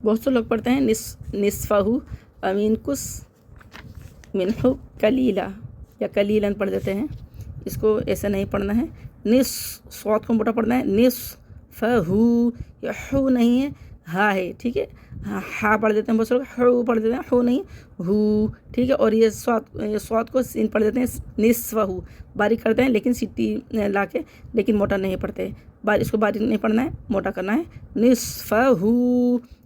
بہت سے لوگ پڑھتے ہیں نصفہ او انقص منہ قلیلا یا قلیلا پڑھ دیتے ہیں. اس کو ایسا نہیں پڑھنا ہے. صاد کو موٹا پڑھنا ہے. نصفہ یا ہو نہیں ہے، ہا ہے. ٹھیک ہے، ہا پڑھ دیتے ہیں بہت سے لوگ، ہو پڑھ دیتے ہیں، ہو نہیں ہو. ٹھیک ہے، اور یہ صاد کو سین پڑھ دیتے ہیں نصفہ، باریک کرتے ہیں لیکن سٹی لا کے، لیکن موٹا نہیں پڑھتے. اس کو باریک نہیں پڑھنا ہے، موٹا کرنا ہے. نصفہ،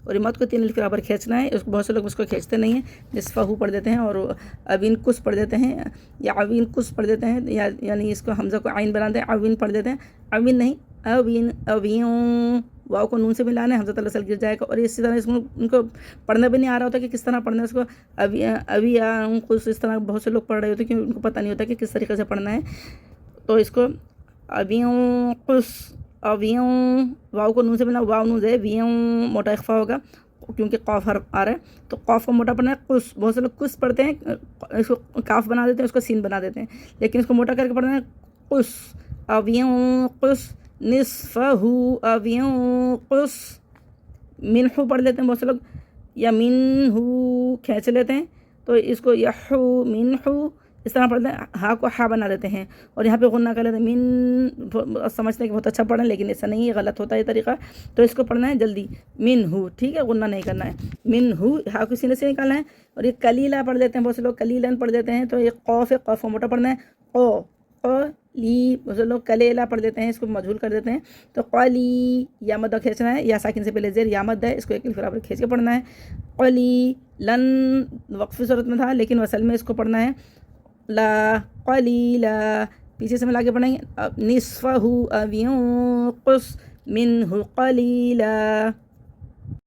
اور مد کو 3 الف کے برابر کھینچنا ہے. اس کو بہت سے لوگ اس کو کھینچتے نہیں ہیں، نصفہ پڑھ دیتے ہیں اور اوین کس پڑھ دیتے ہیں یا اوین کس پڑھ دیتے ہیں، یعنی اس کو حمزہ کو عین بنا دیں، اوین پڑھ دیتے ہیں. اوین نہیں، اوین اویوں، واؤ کو نون سے ملانا ہے، حمزہ تلسل گر جائے گا. اور اسی طرح اس کو ان کو پڑھنا بھی نہیں آ رہا ہوتا کہ کس طرح پڑھنا ہے اس کو. اویاں کچھ اس طرح بہت سے لوگ پڑھ رہے ہوتے ہیں کہ ان کو پتہ نہیں ہوتا کہ کس طریقے سے پڑھنا ہے. تو اس کو اویوں قص، اویوں، واؤ کو نون سے ملا، واؤ نون سے ویوں، موٹا اخفا ہوگا کیونکہ قاف حرف آ رہا ہے. تو قاف کو موٹا پڑھنا ہے. قص، بہت سے لوگ قص پڑھتے ہیں، اس کو کاف بنا دیتے ہیں، اس کو سین بنا دیتے ہیں، لیکن اس کو موٹا کر کے پڑھنا ہے قص، اویوں قص نصفہ اویوں قص. منہ پڑھ لیتے ہیں بہت سے لوگ، یا منہ کھینچ لیتے ہیں، تو اس کو یحو منہ اس طرح پڑھتے ہیں. ہا کو ہا بنا دیتے ہیں اور یہاں پہ غنہ کر لیتے ہیں. سمجھتے ہیں کہ بہت اچھا پڑھیں، لیکن ایسا نہیں ہے، غلط ہوتا ہے یہ طریقہ. تو اس کو پڑھنا ہے جلدی، منہ. ٹھیک ہے، غنہ نہیں کرنا ہے. منہ، ہا کو سینے سے نکالنا ہے. اور یہ کلیلہ پڑھ دیتے ہیں بہت سے لوگ، کلیلن پڑھ دیتے ہیں. تو یہ قوف ہے، قوف کو موٹا پڑھنا ہے. لی، بہت سے لوگ کلیلہ پڑھ دیتے ہیں، اس کو مجہول کر دیتے ہیں. تو قلی، یا مدہ کھینچنا ہے، یا ساکن سے پہلے زیر یا مد ہے، اس کو 1 الف برابر کھینچ کے پڑھنا ہے. قلی لن وقف صورت میں تھا، لیکن وصل میں اس کو پڑھنا ہے لا قلیلا. پیچھے سے ملا کے پڑھیں گے نصفہ اویوں قص منہ قلیلا.